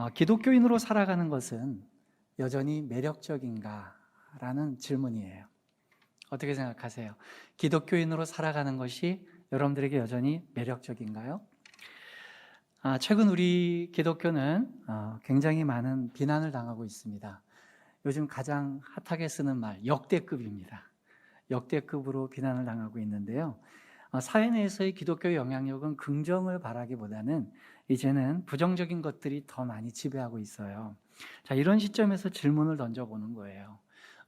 기독교인으로 살아가는 것은 여전히 매력적인가? 라는 질문이에요. 어떻게 생각하세요? 기독교인으로 살아가는 것이 여러분들에게 여전히 매력적인가요? 최근 우리 기독교는 굉장히 많은 비난을 당하고 있습니다. 요즘 가장 핫하게 쓰는 말, 역대급입니다. 역대급으로 비난을 당하고 있는데요. 사회 내에서의 기독교의 영향력은 긍정을 바라기보다는 이제는 부정적인 것들이 더 많이 지배하고 있어요. 자, 이런 시점에서 질문을 던져보는 거예요.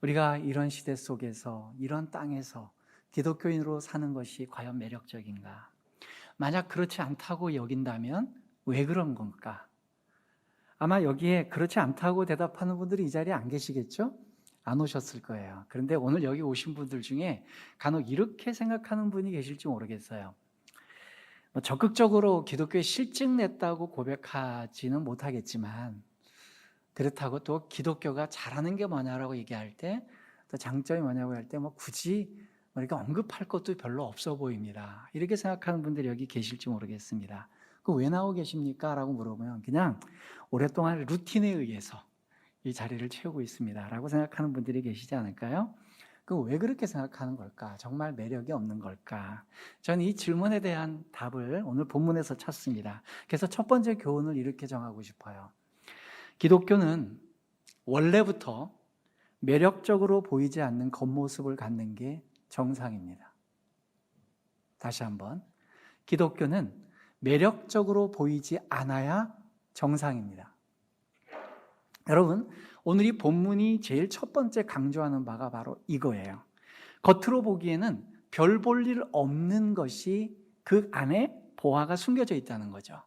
우리가 이런 시대 속에서, 이런 땅에서 기독교인으로 사는 것이 과연 매력적인가? 만약 그렇지 않다고 여긴다면 왜 그런 건가? 아마 여기에 그렇지 않다고 대답하는 분들이 이 자리에 안 계시겠죠? 안 오셨을 거예요. 그런데 오늘 여기 오신 분들 중에 간혹 이렇게 생각하는 분이 계실지 모르겠어요. 적극적으로 기독교에 실증냈다고 고백하지는 못하겠지만, 그렇다고 또 기독교가 잘하는 게 뭐냐라고 얘기할 때, 또 장점이 뭐냐고 할 때 굳이 이렇게 언급할 것도 별로 없어 보입니다. 이렇게 생각하는 분들이 여기 계실지 모르겠습니다. 그 왜 나오고 계십니까? 라고 물어보면 그냥 오랫동안 루틴에 의해서 이 자리를 채우고 있습니다 라고 생각하는 분들이 계시지 않을까요? 그 왜 그렇게 생각하는 걸까? 정말 매력이 없는 걸까? 저는 이 질문에 대한 답을 오늘 본문에서 찾습니다. 그래서 첫 번째 교훈을 이렇게 정하고 싶어요. 기독교는 원래부터 매력적으로 보이지 않는 겉모습을 갖는 게 정상입니다. 다시 한번, 기독교는 매력적으로 보이지 않아야 정상입니다. 여러분, 오늘 이 본문이 제일 첫 번째 강조하는 바가 바로 이거예요. 겉으로 보기에는 별 볼 일 없는 것이 그 안에 보화가 숨겨져 있다는 거죠.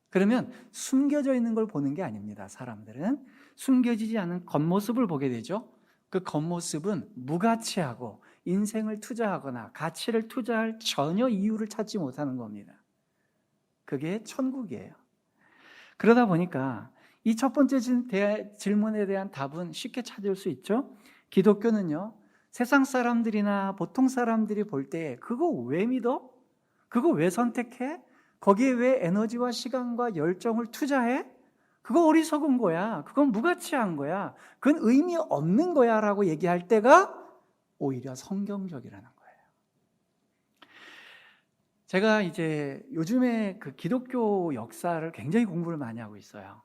그러면 숨겨져 있는 걸 보는 게 아닙니다. 사람들은 숨겨지지 않은 겉모습을 보게 되죠. 그 겉모습은 무가치하고 인생을 투자하거나 가치를 투자할 전혀 이유를 찾지 못하는 겁니다. 그게 천국이에요. 그러다 보니까 이 첫 번째 질문에 대한 답은 쉽게 찾을 수 있죠. 기독교는요, 세상 사람들이나 보통 사람들이 볼 때 그거 왜 믿어? 그거 왜 선택해? 거기에 왜 에너지와 시간과 열정을 투자해? 그거 어리석은 거야. 그건 무가치한 거야. 그건 의미 없는 거야 라고 얘기할 때가 오히려 성경적이라는 거예요. 제가 이제 요즘에 그 기독교 역사를 굉장히 공부를 많이 하고 있어요.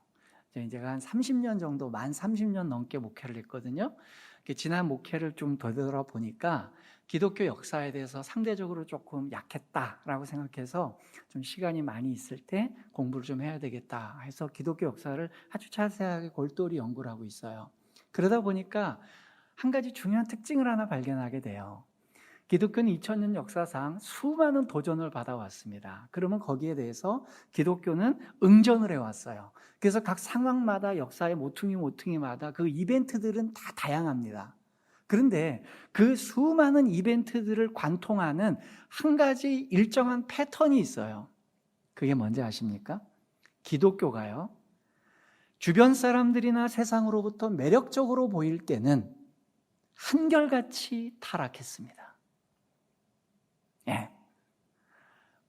제가 한 30년 정도, 만 30년 넘게 목회를 했거든요. 지난 목회를 좀 되돌아보니까 기독교 역사에 대해서 상대적으로 조금 약했다라고 생각해서 좀 시간이 많이 있을 때 공부를 좀 해야 되겠다 해서 기독교 역사를 아주 자세하게 골똘히 연구를 하고 있어요. 그러다 보니까 한 가지 중요한 특징을 하나 발견하게 돼요. 기독교는 2000년 역사상 수많은 도전을 받아왔습니다. 그러면 거기에 대해서 기독교는 응전을 해왔어요. 그래서 각 상황마다 역사의 모퉁이마다 그 이벤트들은 다 다양합니다. 그런데 그 수많은 이벤트들을 관통하는 한 가지 일정한 패턴이 있어요. 그게 뭔지 아십니까? 기독교가요, 주변 사람들이나 세상으로부터 매력적으로 보일 때는 한결같이 타락했습니다. 예.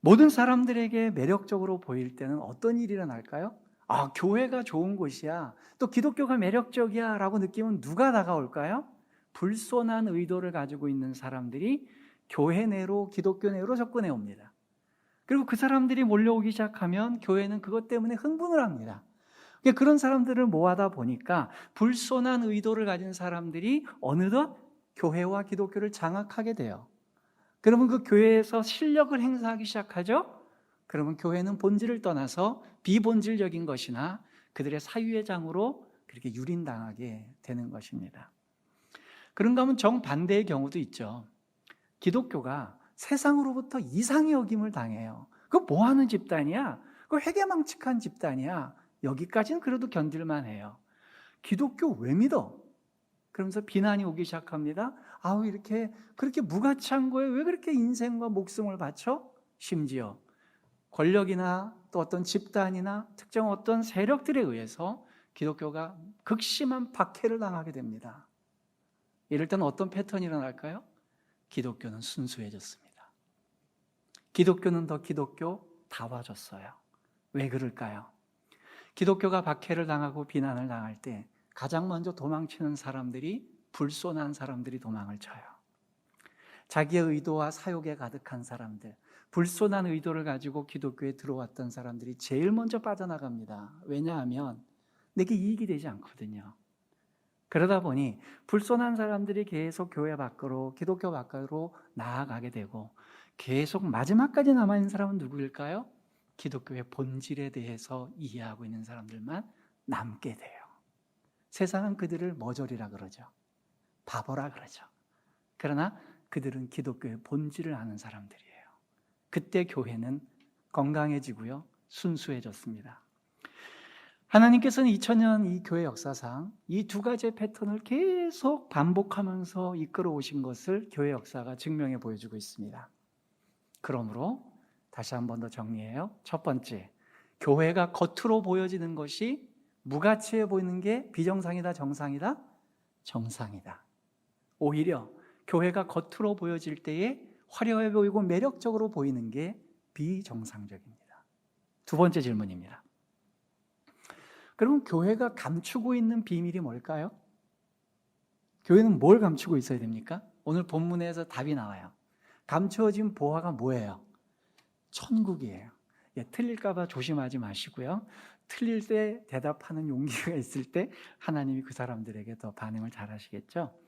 모든 사람들에게 매력적으로 보일 때는 어떤 일이 일어날까요? 교회가 좋은 곳이야, 또 기독교가 매력적이야 라고 느끼면 누가 다가올까요? 불손한 의도를 가지고 있는 사람들이 교회 내로, 기독교 내로 접근해 옵니다. 그리고 그 사람들이 몰려오기 시작하면 교회는 그것 때문에 흥분을 합니다. 그런 사람들을 모아다 보니까 불손한 의도를 가진 사람들이 어느덧 교회와 기독교를 장악하게 돼요. 그러면 그 교회에서 실력을 행사하기 시작하죠. 그러면 교회는 본질을 떠나서 비본질적인 것이나 그들의 사유의 장으로 그렇게 유린당하게 되는 것입니다. 그런가 하면 정반대의 경우도 있죠. 기독교가 세상으로부터 이상의 여김을 당해요. 그거 뭐하는 집단이야? 그거 회개망측한 집단이야. 여기까지는 그래도 견딜만 해요. 기독교 왜 믿어? 그러면서 비난이 오기 시작합니다. 이렇게 그렇게 무가치한 거에 왜 그렇게 인생과 목숨을 바쳐? 심지어 권력이나 또 어떤 집단이나 특정 어떤 세력들에 의해서 기독교가 극심한 박해를 당하게 됩니다. 이럴 때는 어떤 패턴이 일어날까요? 기독교는 순수해졌습니다. 기독교는 더 기독교다워졌어요. 왜 그럴까요? 기독교가 박해를 당하고 비난을 당할 때 가장 먼저 도망치는 사람들이 불손한 사람들이 도망을 쳐요. 자기의 의도와 사욕에 가득한 사람들, 불손한 의도를 가지고 기독교에 들어왔던 사람들이 제일 먼저 빠져나갑니다. 왜냐하면 내게 이익이 되지 않거든요. 그러다 보니 불손한 사람들이 계속 교회 밖으로, 기독교 밖으로 나아가게 되고, 계속 마지막까지 남아있는 사람은 누구일까요? 기독교의 본질에 대해서 이해하고 있는 사람들만 남게 돼요. 세상은 그들을 머저리라 그러죠. 바보라 그러죠. 그러나 그들은 기독교의 본질을 아는 사람들이에요. 그때 교회는 건강해지고요, 순수해졌습니다. 하나님께서는 2000년 이 교회 역사상 이 두 가지의 패턴을 계속 반복하면서 이끌어 오신 것을 교회 역사가 증명해 보여주고 있습니다. 그러므로 다시 한 번 더 정리해요. 첫 번째, 교회가 겉으로 보여지는 것이 무가치해 보이는 게 비정상이다, 정상이다? 정상이다. 오히려 교회가 겉으로 보여질 때에 화려해 보이고 매력적으로 보이는 게 비정상적입니다. 두 번째 질문입니다. 그럼 교회가 감추고 있는 비밀이 뭘까요? 교회는 뭘 감추고 있어야 됩니까? 오늘 본문에서 답이 나와요. 감추어진 보화가 뭐예요? 천국이에요. 틀릴까 봐 조심하지 마시고요. 틀릴 때 대답하는 용기가 있을 때 하나님이 그 사람들에게 더 반응을 잘 하시겠죠?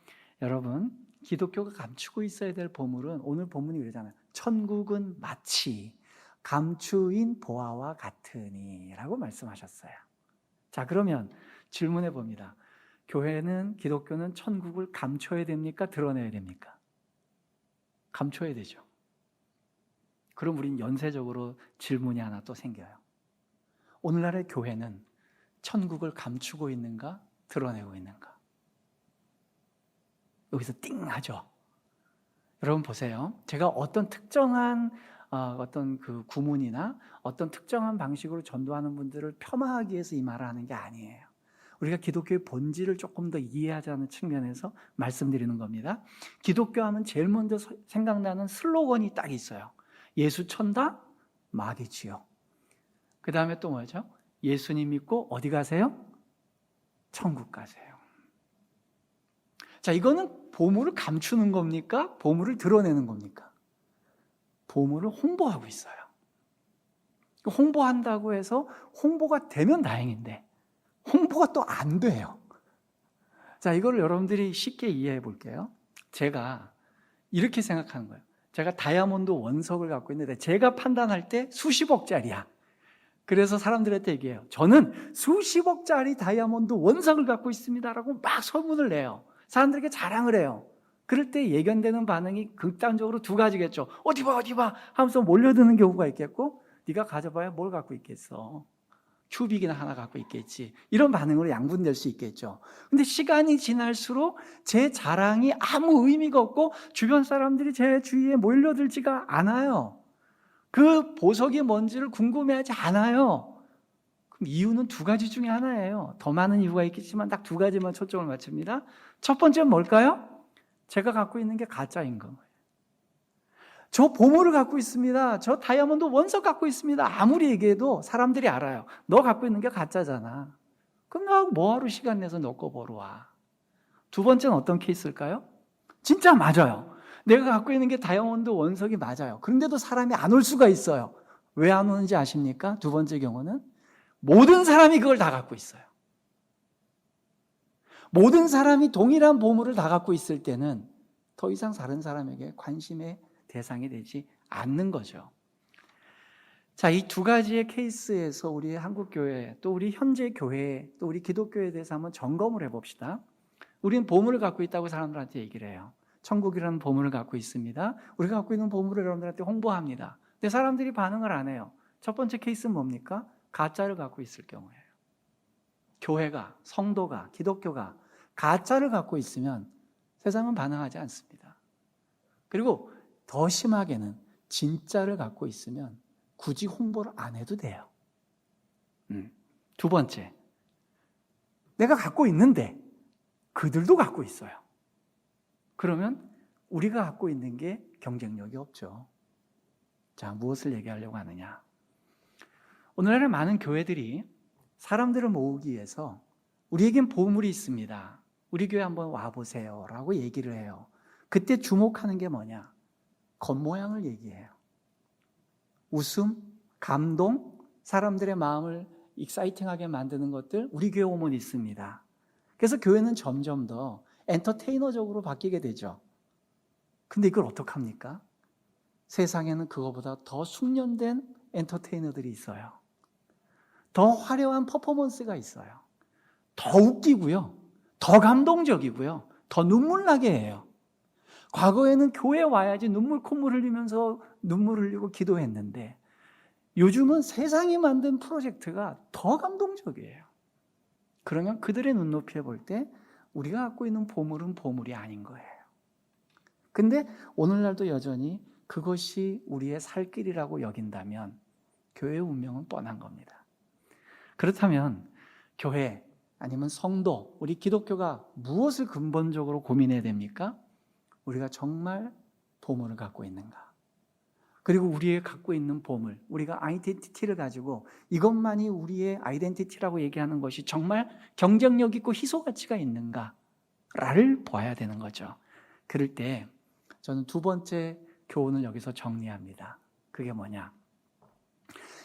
여러분, 기독교가 감추고 있어야 될 보물은 오늘 본문이 그러잖아요. 천국은 마치 감추인 보화와 같으니 라고 말씀하셨어요. 자, 그러면 질문해 봅니다. 교회는, 기독교는 천국을 감춰야 됩니까? 드러내야 됩니까? 감춰야 되죠. 그럼 우린 연쇄적으로 질문이 하나 또 생겨요. 오늘날의 교회는 천국을 감추고 있는가? 드러내고 있는가? 여기서 띵 하죠. 여러분 보세요. 제가 어떤 특정한 어떤 그 구문이나 어떤 특정한 방식으로 전도하는 분들을 폄하하기 위해서 이 말을 하는 게 아니에요. 우리가 기독교의 본질을 조금 더 이해하자는 측면에서 말씀드리는 겁니다. 기독교 하면 제일 먼저 생각나는 슬로건이 딱 있어요. 예수 천다, 마귀지요. 그 다음에 또 뭐죠? 예수님 믿고 어디 가세요? 천국 가세요. 자, 이거는 보물을 감추는 겁니까? 보물을 드러내는 겁니까? 보물을 홍보하고 있어요. 홍보한다고 해서 홍보가 되면 다행인데 홍보가 또 안 돼요. 자, 이걸 여러분들이 쉽게 이해해 볼게요. 제가 이렇게 생각하는 거예요. 제가 다이아몬드 원석을 갖고 있는데 제가 판단할 때 수십억짜리야. 그래서 사람들한테 얘기해요. 저는 수십억짜리 다이아몬드 원석을 갖고 있습니다라고 막 소문을 내요. 사람들에게 자랑을 해요. 그럴 때 예견되는 반응이 극단적으로 두 가지겠죠. 어디 봐 어디 봐 하면서 몰려드는 경우가 있겠고, 네가 가져봐야 뭘 갖고 있겠어. 큐빅이나 하나 갖고 있겠지. 이런 반응으로 양분될 수 있겠죠. 근데 시간이 지날수록 제 자랑이 아무 의미가 없고 주변 사람들이 제 주위에 몰려들지가 않아요. 그 보석이 뭔지를 궁금해하지 않아요. 그럼 이유는 두 가지 중에 하나예요. 더 많은 이유가 있겠지만 딱 두 가지만 초점을 맞춥니다. 첫 번째는 뭘까요? 제가 갖고 있는 게 가짜인 거예요. 저 보물을 갖고 있습니다. 저 다이아몬드 원석 갖고 있습니다. 아무리 얘기해도 사람들이 알아요. 너 갖고 있는 게 가짜잖아. 그럼 나 뭐하러 시간 내서 너 거 보러 와. 두 번째는 어떤 케이스일까요? 진짜 맞아요. 내가 갖고 있는 게 다이아몬드 원석이 맞아요. 그런데도 사람이 안 올 수가 있어요. 왜 안 오는지 아십니까? 두 번째 경우는 모든 사람이 그걸 다 갖고 있어요. 모든 사람이 동일한 보물을 다 갖고 있을 때는 더 이상 다른 사람에게 관심의 대상이 되지 않는 거죠. 자, 이 두 가지의 케이스에서 우리 한국교회, 또 우리 현재 교회, 또 우리 기독교에 대해서 한번 점검을 해봅시다. 우리는 보물을 갖고 있다고 사람들한테 얘기를 해요. 천국이라는 보물을 갖고 있습니다. 우리가 갖고 있는 보물을 여러분들한테 홍보합니다. 근데 사람들이 반응을 안 해요. 첫 번째 케이스는 뭡니까? 가짜를 갖고 있을 경우예요. 교회가, 성도가, 기독교가 가짜를 갖고 있으면 세상은 반응하지 않습니다. 그리고 더 심하게는 진짜를 갖고 있으면 굳이 홍보를 안 해도 돼요. 두 번째, 내가 갖고 있는데 그들도 갖고 있어요. 그러면 우리가 갖고 있는 게 경쟁력이 없죠. 자, 무엇을 얘기하려고 하느냐? 오늘날의 많은 교회들이 사람들을 모으기 위해서 우리에겐 보물이 있습니다. 우리 교회 한번 와보세요 라고 얘기를 해요. 그때 주목하는 게 뭐냐? 겉모양을 얘기해요. 웃음, 감동, 사람들의 마음을 익사이팅하게 만드는 것들 우리 교회 오면 있습니다. 그래서 교회는 점점 더 엔터테이너적으로 바뀌게 되죠. 근데 이걸 어떡합니까? 세상에는 그거보다 더 숙련된 엔터테이너들이 있어요. 더 화려한 퍼포먼스가 있어요. 더 웃기고요. 더 감동적이고요. 더 눈물나게 해요. 과거에는 교회에 와야지 눈물 콧물 흘리면서 눈물 흘리고 기도했는데 요즘은 세상이 만든 프로젝트가 더 감동적이에요. 그러면 그들의 눈높이에 볼 때 우리가 갖고 있는 보물은 보물이 아닌 거예요. 근데 오늘날도 여전히 그것이 우리의 살 길이라고 여긴다면 교회의 운명은 뻔한 겁니다. 그렇다면 교회 아니면 성도, 우리 기독교가 무엇을 근본적으로 고민해야 됩니까? 우리가 정말 보물을 갖고 있는가? 그리고 우리의 갖고 있는 보물, 우리가 아이덴티티를 가지고 이것만이 우리의 아이덴티티라고 얘기하는 것이 정말 경쟁력 있고 희소 가치가 있는가를 봐야 되는 거죠. 그럴 때 저는 두 번째 교훈을 여기서 정리합니다. 그게 뭐냐?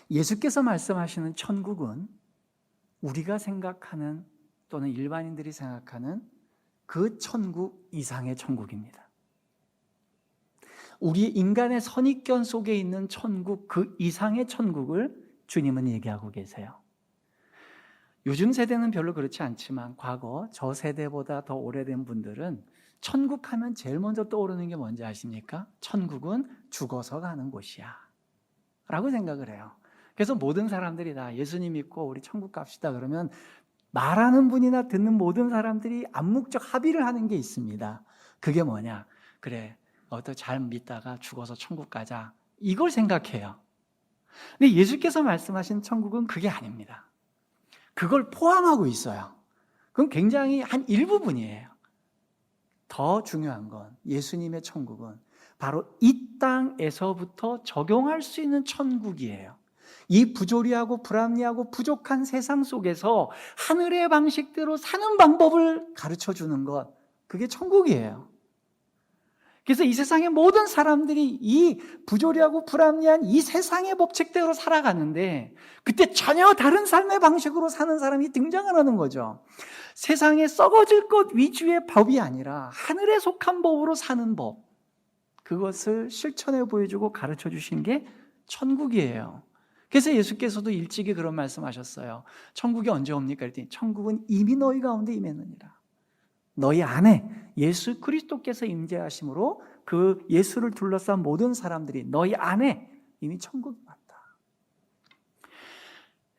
예수께서 말씀하시는 천국은 우리가 생각하는 또는 일반인들이 생각하는 그 천국 이상의 천국입니다. 우리 인간의 선입견 속에 있는 천국, 그 이상의 천국을 주님은 얘기하고 계세요. 요즘 세대는 별로 그렇지 않지만 과거 저 세대보다 더 오래된 분들은 천국 하면 제일 먼저 떠오르는 게 뭔지 아십니까? 천국은 죽어서 가는 곳이야 라고 생각을 해요. 그래서 모든 사람들이 다 예수님 믿고 우리 천국 갑시다 그러면 말하는 분이나 듣는 모든 사람들이 암묵적 합의를 하는 게 있습니다. 그게 뭐냐? 그래, 너도 잘 믿다가 죽어서 천국 가자. 이걸 생각해요. 근데 예수께서 말씀하신 천국은 그게 아닙니다. 그걸 포함하고 있어요. 그건 굉장히 한 일부분이에요. 더 중요한 건 예수님의 천국은 바로 이 땅에서부터 적용할 수 있는 천국이에요. 이 부조리하고 불합리하고 부족한 세상 속에서 하늘의 방식대로 사는 방법을 가르쳐 주는 것, 그게 천국이에요. 그래서 이 세상의 모든 사람들이 이 부조리하고 불합리한 이 세상의 법칙대로 살아가는데 그때 전혀 다른 삶의 방식으로 사는 사람이 등장을 하는 거죠. 세상에 썩어질 것 위주의 법이 아니라 하늘에 속한 법으로 사는 법, 그것을 실천해 보여주고 가르쳐 주신 게 천국이에요. 그래서 예수께서도 일찍이 그런 말씀하셨어요. 천국이 언제 옵니까? 그랬더니 천국은 이미 너희 가운데 임했느니라. 너희 안에 예수 그리스도께서 임재하심으로 그 예수를 둘러싼 모든 사람들이 너희 안에 이미 천국이 왔다.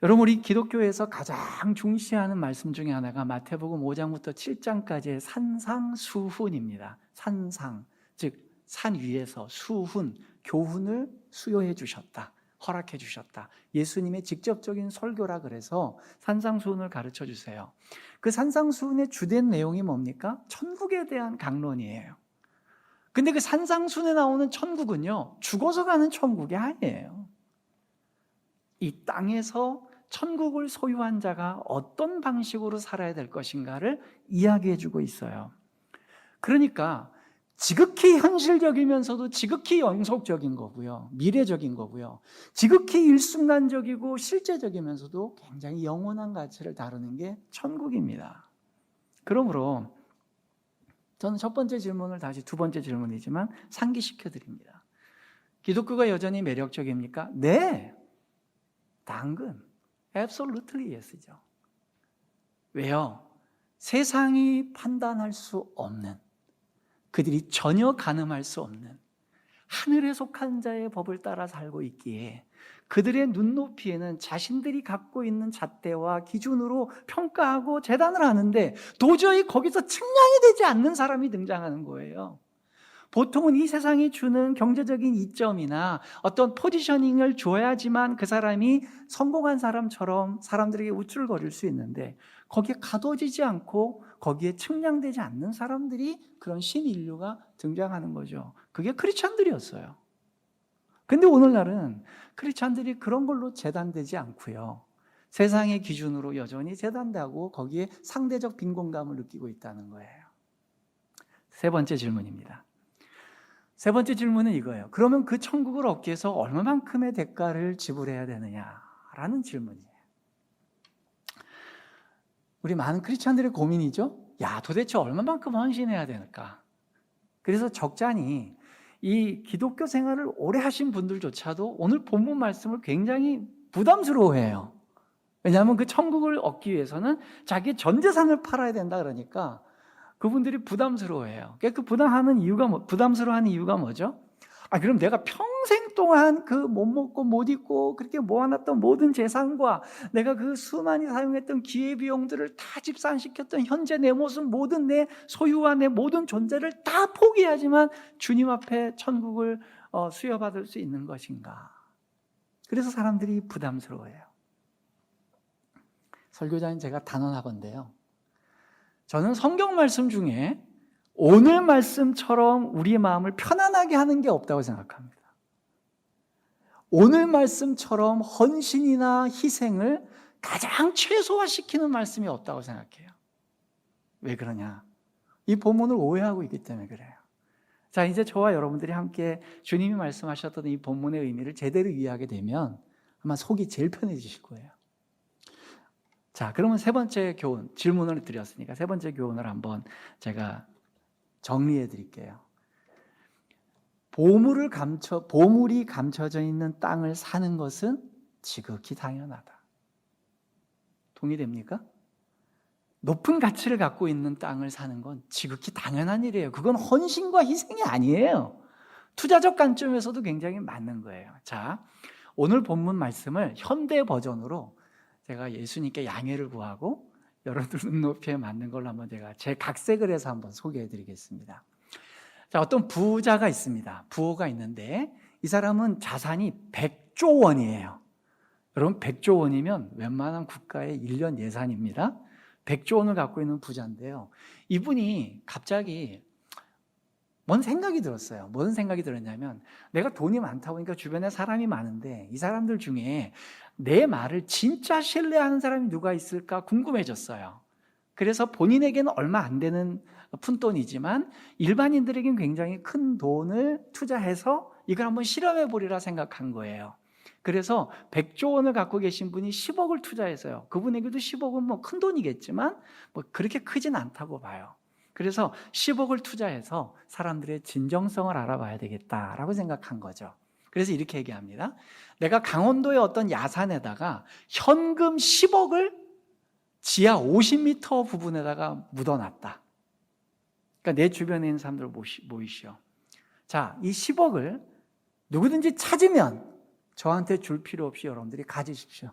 여러분, 우리 기독교에서 가장 중시하는 말씀 중에 하나가 마태복음 5장부터 7장까지의 산상수훈입니다. 산상, 즉 산 위에서 수훈, 교훈을 수요해 주셨다. 허락해 주셨다. 예수님의 직접적인 설교라 그래서 산상수훈을 가르쳐 주세요. 그 산상수훈의 주된 내용이 뭡니까? 천국에 대한 강론이에요. 근데 그 산상수훈에 나오는 천국은요, 죽어서 가는 천국이 아니에요. 이 땅에서 천국을 소유한 자가 어떤 방식으로 살아야 될 것인가를 이야기해 주고 있어요. 그러니까 지극히 현실적이면서도 지극히 영속적인 거고요. 미래적인 거고요. 지극히 일순간적이고 실제적이면서도 굉장히 영원한 가치를 다루는 게 천국입니다. 그러므로 저는 첫 번째 질문을 다시 두 번째 질문이지만 상기시켜 드립니다. 기독교가 여전히 매력적입니까? 네. 당근. Absolutely yes죠. 왜요? 세상이 판단할 수 없는, 그들이 전혀 가늠할 수 없는 하늘에 속한 자의 법을 따라 살고 있기에 그들의 눈높이에는 자신들이 갖고 있는 잣대와 기준으로 평가하고 재단을 하는데 도저히 거기서 측량이 되지 않는 사람이 등장하는 거예요. 보통은 이 세상이 주는 경제적인 이점이나 어떤 포지셔닝을 줘야지만 그 사람이 성공한 사람처럼 사람들에게 우쭐거릴 수 있는데 거기에 가둬지지 않고 거기에 측량되지 않는 사람들이 그런 신인류가 등장하는 거죠. 그게 크리스찬들이었어요. 근데 오늘날은 크리스찬들이 그런 걸로 재단되지 않고요. 세상의 기준으로 여전히 재단되고 거기에 상대적 빈곤감을 느끼고 있다는 거예요. 세 번째 질문입니다. 세 번째 질문은 이거예요. 그러면 그 천국을 얻기 위해서 얼마만큼의 대가를 지불해야 되느냐라는 질문이에요. 우리 많은 크리스찬들의 고민이죠. 야, 도대체 얼마만큼 헌신해야 될까? 그래서 적잖이 이 기독교 생활을 오래 하신 분들조차도 오늘 본문 말씀을 굉장히 부담스러워해요. 왜냐하면 그 천국을 얻기 위해서는 자기의 전 재산을 팔아야 된다 그러니까 그분들이 부담스러워해요. 그 부담스러워하는 이유가 뭐죠? 그럼 내가 평생 동안 그 못 먹고 못 입고 그렇게 모아놨던 모든 재산과 내가 그 수많이 사용했던 기회비용들을 다 집산시켰던 현재 내 모습, 모든 내 소유와 내 모든 존재를 다 포기하지만 주님 앞에 천국을 수여받을 수 있는 것인가? 그래서 사람들이 부담스러워해요. 설교자인 제가 단언하건대요. 저는 성경 말씀 중에 오늘 말씀처럼 우리의 마음을 편안하게 하는 게 없다고 생각합니다. 오늘 말씀처럼 헌신이나 희생을 가장 최소화시키는 말씀이 없다고 생각해요. 왜 그러냐? 이 본문을 오해하고 있기 때문에 그래요. 자, 이제 저와 여러분들이 함께 주님이 말씀하셨던 이 본문의 의미를 제대로 이해하게 되면 아마 속이 제일 편해지실 거예요. 자, 그러면 세 번째 교훈, 질문을 드렸으니까 세 번째 교훈을 한번 제가 정리해 드릴게요. 보물이 감춰져 있는 땅을 사는 것은 지극히 당연하다. 동의됩니까? 높은 가치를 갖고 있는 땅을 사는 건 지극히 당연한 일이에요. 그건 헌신과 희생이 아니에요. 투자적 관점에서도 굉장히 맞는 거예요. 자, 오늘 본문 말씀을 현대 버전으로 제가 예수님께 양해를 구하고 여러분들 눈높이에 맞는 걸로 한번 제가 제 각색을 해서 한번 소개해 드리겠습니다. 자, 어떤 부자가 있습니다. 부호가 있는데 이 사람은 자산이 100조 원이에요. 여러분 100조 원이면 웬만한 국가의 1년 예산입니다. 100조 원을 갖고 있는 부자인데요. 이분이 갑자기 뭔 생각이 들었어요. 무슨 생각이 들었냐면 내가 돈이 많다 보니까 주변에 사람이 많은데 이 사람들 중에 내 말을 진짜 신뢰하는 사람이 누가 있을까 궁금해졌어요. 그래서 본인에게는 얼마 안 되는 푼돈이지만 일반인들에게는 굉장히 큰 돈을 투자해서 이걸 한번 실험해 보리라 생각한 거예요. 그래서 100조 원을 갖고 계신 분이 10억을 투자해서요. 그분에게도 10억은 뭐 큰 돈이겠지만 뭐 그렇게 크진 않다고 봐요. 그래서 10억을 투자해서 사람들의 진정성을 알아봐야 되겠다라고 생각한 거죠. 그래서 이렇게 얘기합니다. 내가 강원도의 어떤 야산에다가 현금 10억을 지하 50m 부분에다가 묻어놨다. 그러니까 내 주변에 있는 사람들 모이시오. 자, 이 10억을 누구든지 찾으면 저한테 줄 필요 없이 여러분들이 가지십시오.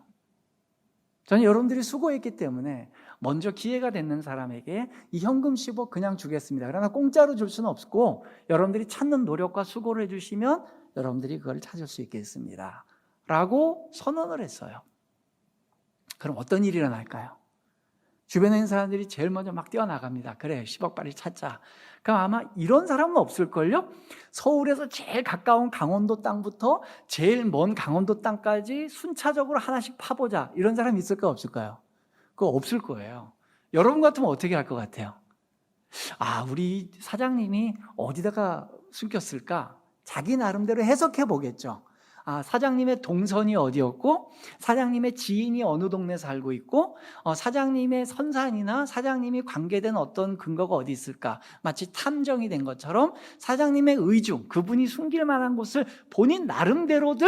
저는 여러분들이 수고했기 때문에 먼저 기회가 되는 사람에게 이 현금 10억 그냥 주겠습니다. 그러나 공짜로 줄 수는 없고 여러분들이 찾는 노력과 수고를 해주시면 여러분들이 그걸 찾을 수 있겠습니다. 라고 선언을 했어요. 그럼 어떤 일이 일어날까요? 주변에 있는 사람들이 제일 먼저 막 뛰어나갑니다. 그래, 10억 빨리 찾자. 그럼 아마 이런 사람은 없을걸요? 서울에서 제일 가까운 강원도 땅부터 제일 먼 강원도 땅까지 순차적으로 하나씩 파보자. 이런 사람이 있을까요? 없을까요? 그거 없을 거예요. 여러분 같으면 어떻게 할 것 같아요? 우리 사장님이 어디다가 숨겼을까? 자기 나름대로 해석해 보겠죠. 사장님의 동선이 어디였고 사장님의 지인이 어느 동네에 살고 있고 사장님의 선산이나 사장님이 관계된 어떤 근거가 어디 있을까, 마치 탐정이 된 것처럼 사장님의 의중, 그분이 숨길 만한 곳을 본인 나름대로들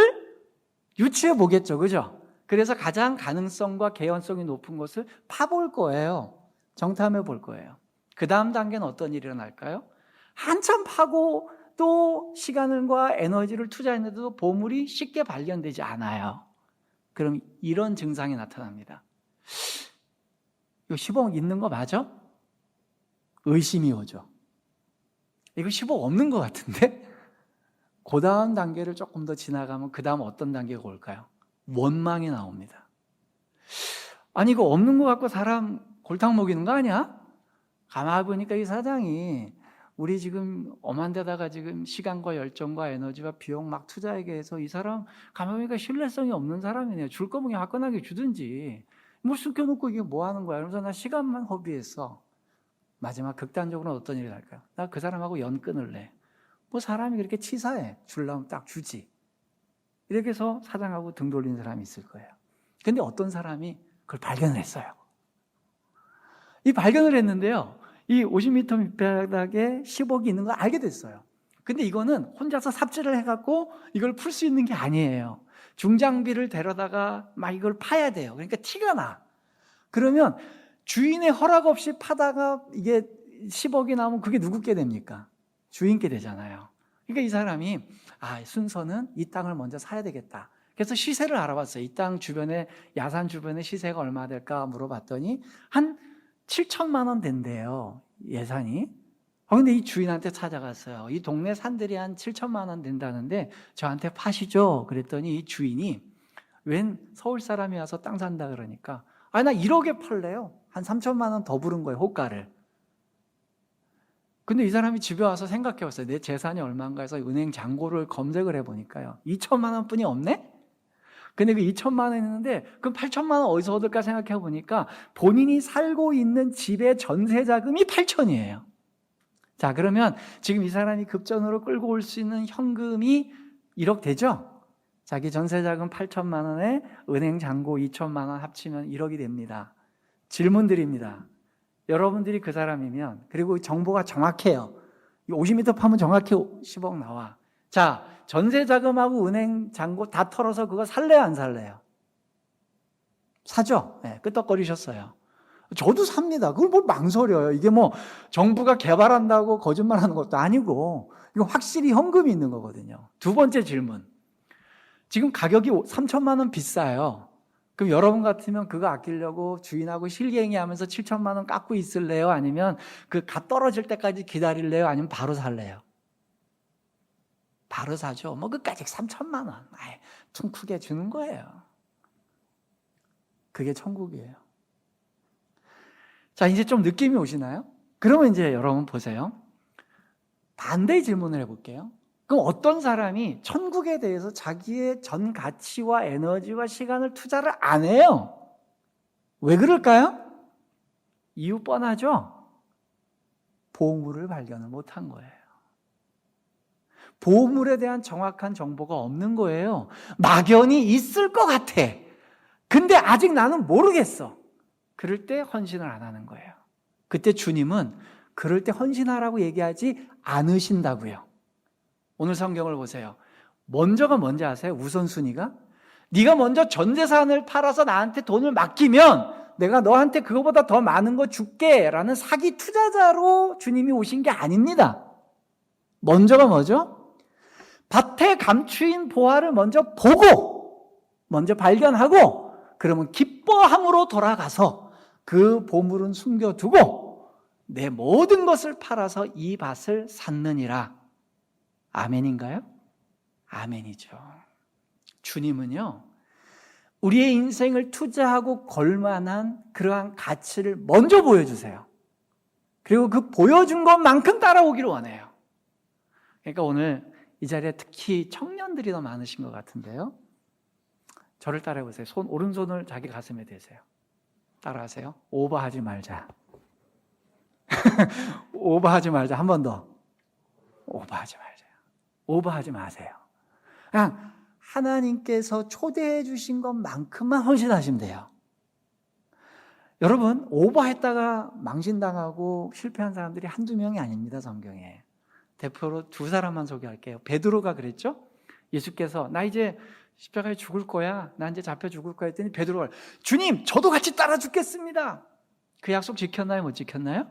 유추해 보겠죠. 그죠? 그래서 가장 가능성과 개연성이 높은 곳을 파볼 거예요. 정탐해 볼 거예요. 그 다음 단계는 어떤 일이 일어날까요? 한참 파고 또 시간과 에너지를 투자했는데도 보물이 쉽게 발견되지 않아요. 그럼 이런 증상이 나타납니다. 이거 10억 있는 거 맞아? 의심이 오죠. 이거 10억 없는 것 같은데? 그 다음 단계를 조금 더 지나가면 그 다음 어떤 단계가 올까요? 원망이 나옵니다. 이거 없는 것 같고 사람 골탕 먹이는 거 아니야? 가만히 보니까 이 사장이 우리 지금 엄한 데다가 지금 시간과 열정과 에너지와 비용 막 투자하게 해서 이 사람 가만히 보니까 신뢰성이 없는 사람이네요. 줄 거면 그냥 화끈하게 주든지. 뭐 숨겨놓고 이게 뭐 하는 거야. 그래서 나 시간만 허비했어. 마지막 극단적으로는 어떤 일이 날까요? 나 그 사람하고 연 끊을래. 뭐 사람이 그렇게 치사해. 주려면 딱 주지. 이렇게 해서 사장하고 등 돌리는 사람이 있을 거예요. 근데 어떤 사람이 그걸 발견을 했어요. 이 발견을 했는데요. 이 50m 밑바닥에 10억이 있는 걸 알게 됐어요. 근데 이거는 혼자서 삽질을 해갖고 이걸 풀 수 있는 게 아니에요. 중장비를 데려다가 막 이걸 파야 돼요. 그러니까 티가 나. 그러면 주인의 허락 없이 파다가 이게 10억이 나오면 그게 누구께 됩니까? 주인께 되잖아요. 그러니까 이 사람이 순서는 이 땅을 먼저 사야 되겠다. 그래서 시세를 알아봤어요. 이 땅 주변에, 야산 주변에 시세가 얼마 될까 물어봤더니 한 7천만 원 된대요. 예산이. 근데 이 주인한테 찾아갔어요. 이 동네 산들이 한 7천만 원 된다는데 저한테 파시죠. 그랬더니 이 주인이 웬 서울 사람이 와서 땅 산다 그러니까 나 1억에 팔래요. 한 3천만 원 더 부른 거예요. 호가를. 근데 이 사람이 집에 와서 생각해 봤어요. 내 재산이 얼마인가 해서 은행 잔고를 검색을 해보니까요. 2천만 원뿐이 없네? 근데 그 2천만 원 있는데 그럼 8천만 원 어디서 얻을까 생각해 보니까 본인이 살고 있는 집의 전세 자금이 8천이에요. 자, 그러면 지금 이 사람이 급전으로 끌고 올 수 있는 현금이 1억 되죠? 자기 전세 자금 8천만 원에 은행 잔고 2천만 원 합치면 1억이 됩니다. 질문 드립니다. 여러분들이 그 사람이면, 그리고 정보가 정확해요. 50m 파면 정확히 10억 나와. 자, 전세 자금하고 은행 잔고 다 털어서 그거 살래요, 안 살래요? 사죠? 네, 끄떡거리셨어요. 저도 삽니다. 그걸 뭘 망설여요. 이게 뭐 정부가 개발한다고 거짓말하는 것도 아니고 이거 확실히 현금이 있는 거거든요. 두 번째 질문. 지금 가격이 3천만 원 비싸요. 그럼 여러분 같으면 그거 아끼려고 주인하고 실갱이 하면서 7천만 원 깎고 있을래요? 아니면 그 가 떨어질 때까지 기다릴래요? 아니면 바로 살래요? 바로 사죠. 뭐 끝까지 3천만 원. 퉁 크게 주는 거예요. 그게 천국이에요. 자, 이제 좀 느낌이 오시나요? 그러면 이제 여러분 보세요. 반대의 질문을 해볼게요. 그럼 어떤 사람이 천국에 대해서 자기의 전 가치와 에너지와 시간을 투자를 안 해요? 왜 그럴까요? 이유 뻔하죠? 보물을 발견을 못한 거예요. 보물에 대한 정확한 정보가 없는 거예요. 막연히 있을 것 같아. 근데 아직 나는 모르겠어. 그럴 때 헌신을 안 하는 거예요. 그때 주님은 그럴 때 헌신하라고 얘기하지 않으신다고요. 오늘 성경을 보세요. 먼저가 뭔지 아세요? 우선순위가? 네가 먼저 전 재산을 팔아서 나한테 돈을 맡기면 내가 너한테 그거보다 더 많은 거 줄게 라는 사기 투자자로 주님이 오신 게 아닙니다. 먼저가 뭐죠? 밭에 감추인 보화를 먼저 보고 먼저 발견하고 그러면 기뻐함으로 돌아가서 그 보물은 숨겨두고 내 모든 것을 팔아서 이 밭을 샀느니라. 아멘인가요? 아멘이죠. 주님은요, 우리의 인생을 투자하고 걸만한 그러한 가치를 먼저 보여주세요. 그리고 그 보여준 것만큼 따라오기를 원해요. 그러니까 오늘 이 자리에 특히 청년들이 더 많으신 것 같은데요. 저를 따라해보세요. 오른손을 자기 가슴에 대세요. 따라하세요. 오버하지 말자. 오버하지 말자. 한 번 더. 오버하지 말자. 오버하지 마세요. 그냥 하나님께서 초대해 주신 것만큼만 헌신하시면 돼요. 여러분, 오버했다가 망신당하고 실패한 사람들이 한두 명이 아닙니다, 성경에. 대표로 두 사람만 소개할게요. 베드로가 그랬죠? 예수께서 나 이제 십자가에 죽을 거야. 나 이제 잡혀 죽을 거야 했더니 베드로가 주님, 저도 같이 따라 죽겠습니다. 그 약속 지켰나요? 못 지켰나요?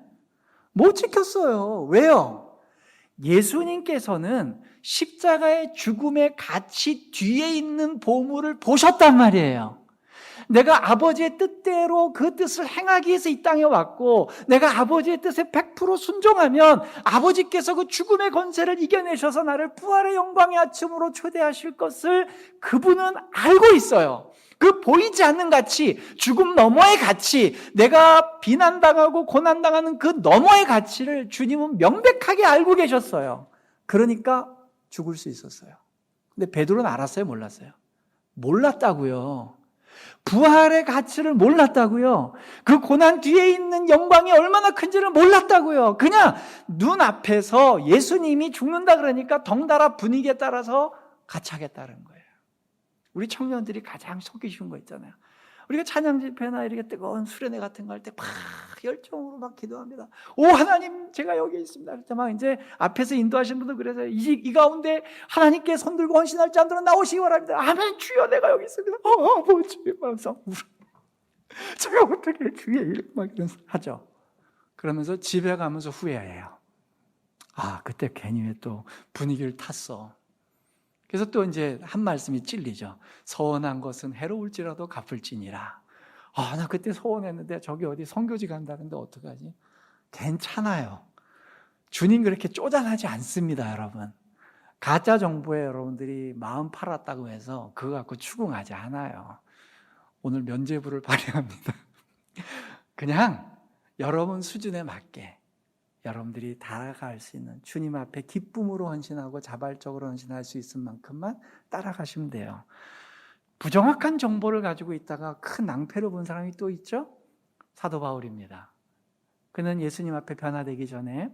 못 지켰어요. 왜요? 예수님께서는 십자가의 죽음의 가치 뒤에 있는 보물을 보셨단 말이에요. 내가 아버지의 뜻대로 그 뜻을 행하기 위해서 이 땅에 왔고 내가 아버지의 뜻에 100% 순종하면 아버지께서 그 죽음의 권세를 이겨내셔서 나를 부활의 영광의 아침으로 초대하실 것을 그분은 알고 있어요. 그 보이지 않는 가치, 죽음 너머의 가치, 내가 비난당하고 고난당하는 그 너머의 가치를 주님은 명백하게 알고 계셨어요. 그러니까 죽을 수 있었어요. 근데 베드로는 알았어요, 몰랐어요? 몰랐다고요. 부활의 가치를 몰랐다고요. 그 고난 뒤에 있는 영광이 얼마나 큰지를 몰랐다고요. 그냥 눈앞에서 예수님이 죽는다 그러니까 덩달아 분위기에 따라서 같이 하겠다는 거예요. 우리 청년들이 가장 속기 쉬운 거 있잖아요. 우리가 찬양 집회나 이렇게 뜨거운 수련회 같은 거 할 때 막 열정으로 막 기도합니다. 오 하나님 제가 여기 있습니다. 그때 막 이제 앞에서 인도하신 분도 그래서 이 가운데 하나님께 손들고 헌신할 자들은 나오시기 바랍니다. 아멘 주여 내가 여기 있습니다. 아버지 하면서 제가 어떻게 주의 이름 막 이러면서 하죠. 그러면서 집에 가면서 후회해요. 아 그때 괜히 왜 또 분위기를 탔어. 그래서 또 이제 한 말씀이 찔리죠. 서원한 것은 해로울지라도 갚을지니라. 나 그때 서원했는데 저기 어디 선교지 간다는데 어떡하지? 괜찮아요. 주님 그렇게 쪼잔하지 않습니다, 여러분. 가짜 정보에 여러분들이 마음 팔았다고 해서 그거 갖고 추궁하지 않아요. 오늘 면죄부를 발휘합니다. 그냥 여러분 수준에 맞게 여러분들이 다가갈 수 있는 주님 앞에 기쁨으로 헌신하고 자발적으로 헌신할 수 있을 만큼만 따라가시면 돼요. 부정확한 정보를 가지고 있다가 큰 낭패를 본 사람이 또 있죠? 사도 바울입니다. 그는 예수님 앞에 변화되기 전에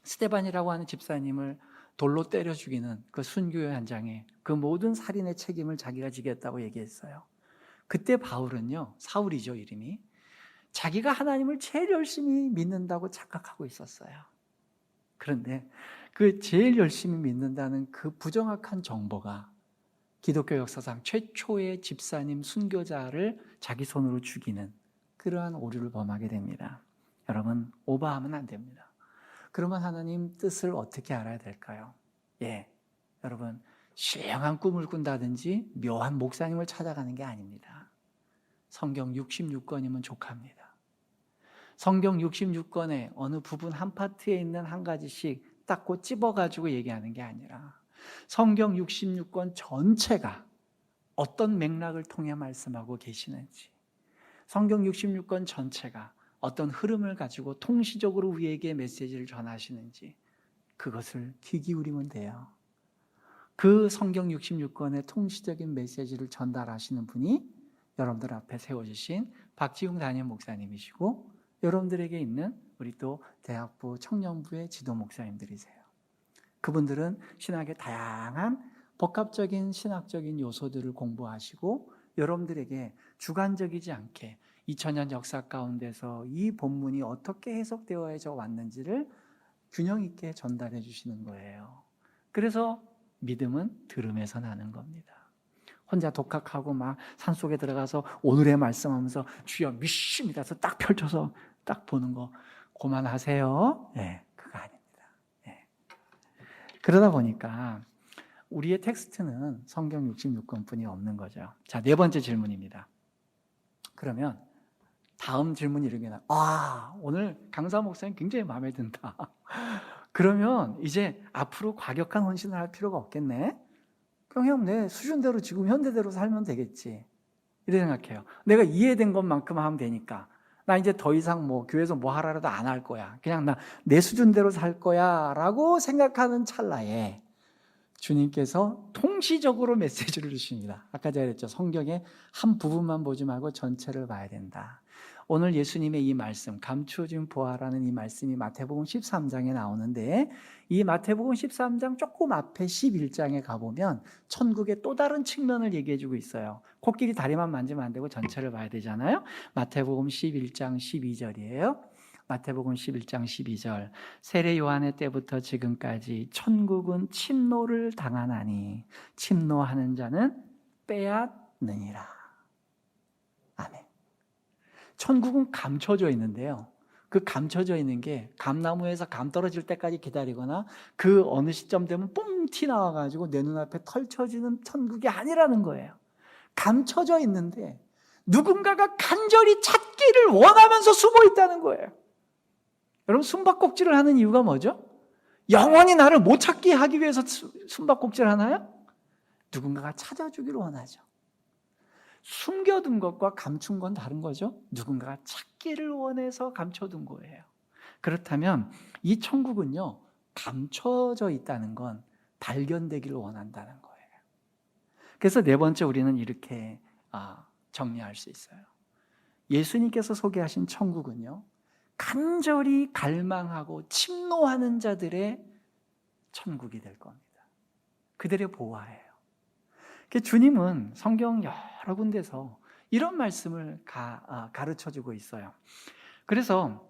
스데반이라고 하는 집사님을 돌로 때려 죽이는 그 순교의 현장에 그 모든 살인의 책임을 자기가 지겠다고 얘기했어요. 그때 바울은요, 사울이죠 이름이, 자기가 하나님을 제일 열심히 믿는다고 착각하고 있었어요. 그런데 그 제일 열심히 믿는다는 그 부정확한 정보가 기독교 역사상 최초의 집사님 순교자를 자기 손으로 죽이는 그러한 오류를 범하게 됩니다. 여러분 오버하면 안 됩니다. 그러면 하나님 뜻을 어떻게 알아야 될까요? 여러분 신령한 꿈을 꾼다든지 묘한 목사님을 찾아가는 게 아닙니다. 성경 66권이면 족합니다. 성경 66권에 어느 부분 한 파트에 있는 한 가지씩 딱 찝어가지고 얘기하는 게 아니라 성경 66권 전체가 어떤 맥락을 통해 말씀하고 계시는지, 성경 66권 전체가 어떤 흐름을 가지고 통시적으로 우리에게 메시지를 전하시는지 그것을 귀 기울이면 돼요. 그 성경 66권의 통시적인 메시지를 전달하시는 분이 여러분들 앞에 세워주신 박지웅 담임 목사님이시고 여러분들에게 있는 우리 또 대학부 청년부의 지도 목사님들이세요. 그분들은 신학의 다양한 복합적인 신학적인 요소들을 공부하시고 여러분들에게 주관적이지 않게 2000년 역사 가운데서 이 본문이 어떻게 해석되어져 왔는지를 균형 있게 전달해 주시는 거예요. 그래서 믿음은 들음에서 나는 겁니다. 혼자 독학하고 막 산속에 들어가서 오늘의 말씀하면서 주여 믿습니다. 그래서 딱 펼쳐서 딱 보는 거 그만하세요. 그거 아닙니다. 그러다 보니까 우리의 텍스트는 성경 66권뿐이 없는 거죠. 자, 네 번째 질문입니다. 그러면 다음 질문이 이렇게 오늘 강사 목사님 굉장히 마음에 든다. 그러면 이제 앞으로 과격한 헌신을 할 필요가 없겠네. 그냥 내 수준대로 지금 현대대로 살면 되겠지. 이렇게 생각해요. 내가 이해된 것만큼 하면 되니까. 나 이제 더 이상 교회에서 뭐 하라도 안 할 거야. 그냥 나 내 수준대로 살 거야. 라고 생각하는 찰나에 주님께서 통시적으로 메시지를 주십니다. 아까 제가 그랬죠. 성경의 한 부분만 보지 말고 전체를 봐야 된다. 오늘 예수님의 이 말씀, 감추어진 보아라는 이 말씀이 마태복음 13장에 나오는데 이 마태복음 13장 조금 앞에 11장에 가보면 천국의 또 다른 측면을 얘기해주고 있어요. 코끼리 다리만 만지면 안 되고 전체를 봐야 되잖아요. 마태복음 11장 12절이에요. 마태복음 11장 12절 세례 요한의 때부터 지금까지 천국은 침노를 당하나니 침노하는 자는 빼앗느니라. 아멘. 천국은 감춰져 있는데요. 그 감춰져 있는 게 감나무에서 감 떨어질 때까지 기다리거나 그 어느 시점 되면 뽕 튀나와가지고 내 눈앞에 펼쳐지는 천국이 아니라는 거예요. 감춰져 있는데 누군가가 간절히 찾기를 원하면서 숨어 있다는 거예요. 여러분, 숨바꼭질을 하는 이유가 뭐죠? 영원히 나를 못 찾게 하기 위해서 숨바꼭질 하나요? 누군가가 찾아주기를 원하죠. 숨겨둔 것과 감춘 건 다른 거죠. 누군가가 찾기를 원해서 감춰둔 거예요. 그렇다면 이 천국은요, 감춰져 있다는 건 발견되기를 원한다는 거예요. 그래서 네 번째 우리는 이렇게 정리할 수 있어요. 예수님께서 소개하신 천국은요, 간절히 갈망하고 침노하는 자들의 천국이 될 겁니다. 그들의 보화예요. 주님은 성경 여러 군데서 이런 말씀을 가르쳐주고 있어요. 그래서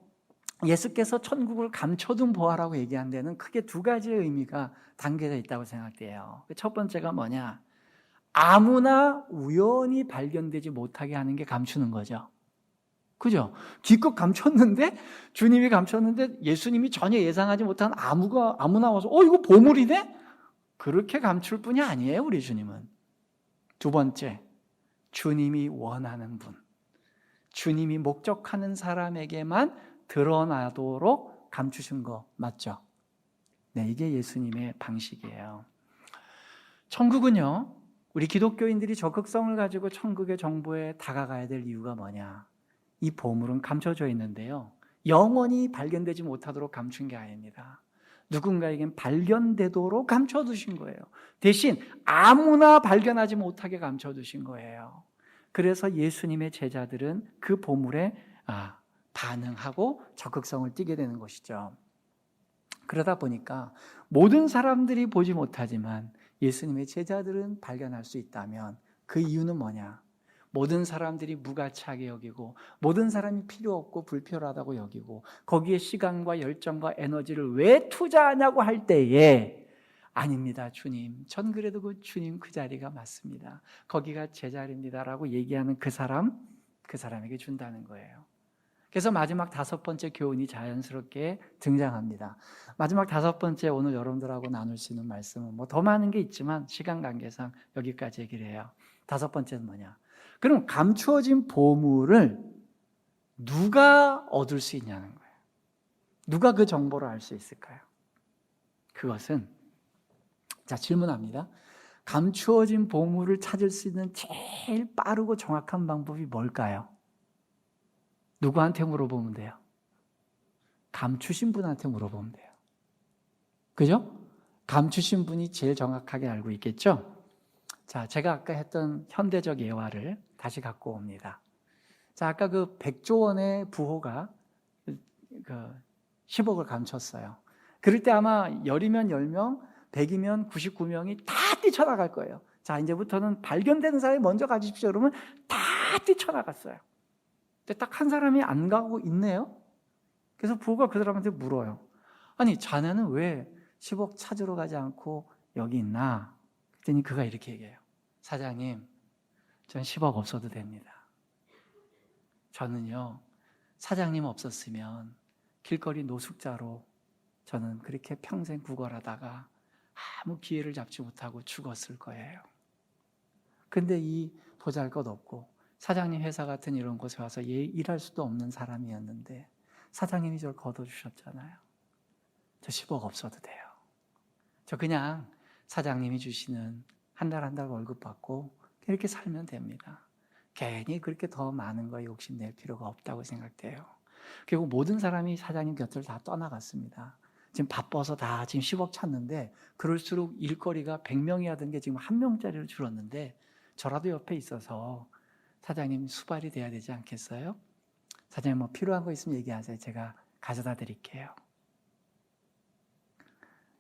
예수께서 천국을 감춰둔 보화라고 얘기한 데는 크게 두 가지의 의미가 담겨져 있다고 생각돼요. 첫 번째가 뭐냐? 아무나 우연히 발견되지 못하게 하는 게 감추는 거죠. 그죠? 기껏 감췄는데, 주님이 감췄는데 예수님이 전혀 예상하지 못한 아무나 와서 이거 보물이네? 그렇게 감출 뿐이 아니에요, 우리 주님은. 두 번째, 주님이 원하는 분, 주님이 목적하는 사람에게만 드러나도록 감추신 거 맞죠? 네, 이게 예수님의 방식이에요. 천국은요, 우리 기독교인들이 적극성을 가지고 천국의 정보에 다가가야 될 이유가 뭐냐? 이 보물은 감춰져 있는데요, 영원히 발견되지 못하도록 감춘 게 아닙니다. 누군가에겐 발견되도록 감춰두신 거예요. 대신 아무나 발견하지 못하게 감춰두신 거예요. 그래서 예수님의 제자들은 그 보물에 반응하고 적극성을 띠게 되는 것이죠. 그러다 보니까 모든 사람들이 보지 못하지만 예수님의 제자들은 발견할 수 있다면 그 이유는 뭐냐? 모든 사람들이 무가치하게 여기고 모든 사람이 필요 없고 불필요하다고 여기고 거기에 시간과 열정과 에너지를 왜 투자하냐고 할 때에 아닙니다, 주님. 전 그래도 주님 그 자리가 맞습니다. 거기가 제 자리입니다라고 얘기하는 그 사람에게 준다는 거예요. 그래서 마지막 다섯 번째 교훈이 자연스럽게 등장합니다. 마지막 다섯 번째, 오늘 여러분들하고 나눌 수 있는 말씀은 더 많은 게 있지만 시간 관계상 여기까지 얘기를 해요. 다섯 번째는 뭐냐? 그럼 감추어진 보물을 누가 얻을 수 있냐는 거예요. 누가 그 정보를 알 수 있을까요? 그것은, 질문합니다. 감추어진 보물을 찾을 수 있는 제일 빠르고 정확한 방법이 뭘까요? 누구한테 물어보면 돼요? 감추신 분한테 물어보면 돼요. 그죠? 감추신 분이 제일 정확하게 알고 있겠죠? 제가 아까 했던 현대적 예화를 다시 갖고 옵니다. 아까 그 100조 원의 부호가 10억을 감췄어요. 그럴 때 아마 10이면 10명, 100이면 99명이 다 뛰쳐나갈 거예요. 이제부터는 발견되는 사람이 먼저 가주십시오. 그러면 다 뛰쳐나갔어요. 근데 딱 한 사람이 안 가고 있네요. 그래서 부호가 그 사람한테 물어요. 아니, 자네는 왜 10억 찾으러 가지 않고 여기 있나? 그랬더니 그가 이렇게 얘기해요. 사장님, 전 10억 없어도 됩니다. 저는요, 사장님 없었으면 길거리 노숙자로 저는 그렇게 평생 구걸하다가 아무 기회를 잡지 못하고 죽었을 거예요. 근데 이 보잘것없고 사장님 회사 같은 이런 곳에 와서 일할 수도 없는 사람이었는데 사장님이 저를 걷어주셨잖아요. 저 10억 없어도 돼요. 저 그냥 사장님이 주시는 한 달 한 달 월급 받고 이렇게 살면 됩니다. 괜히 그렇게 더 많은 거에 욕심낼 필요가 없다고 생각돼요. 결국 모든 사람이 사장님 곁을 다 떠나갔습니다. 지금 바빠서 다 지금 10억 찾는데 그럴수록 일거리가 100명이 하던 게 지금 1명짜리로 줄었는데 저라도 옆에 있어서 사장님 수발이 돼야 되지 않겠어요? 사장님 필요한 거 있으면 얘기하세요. 제가 가져다 드릴게요.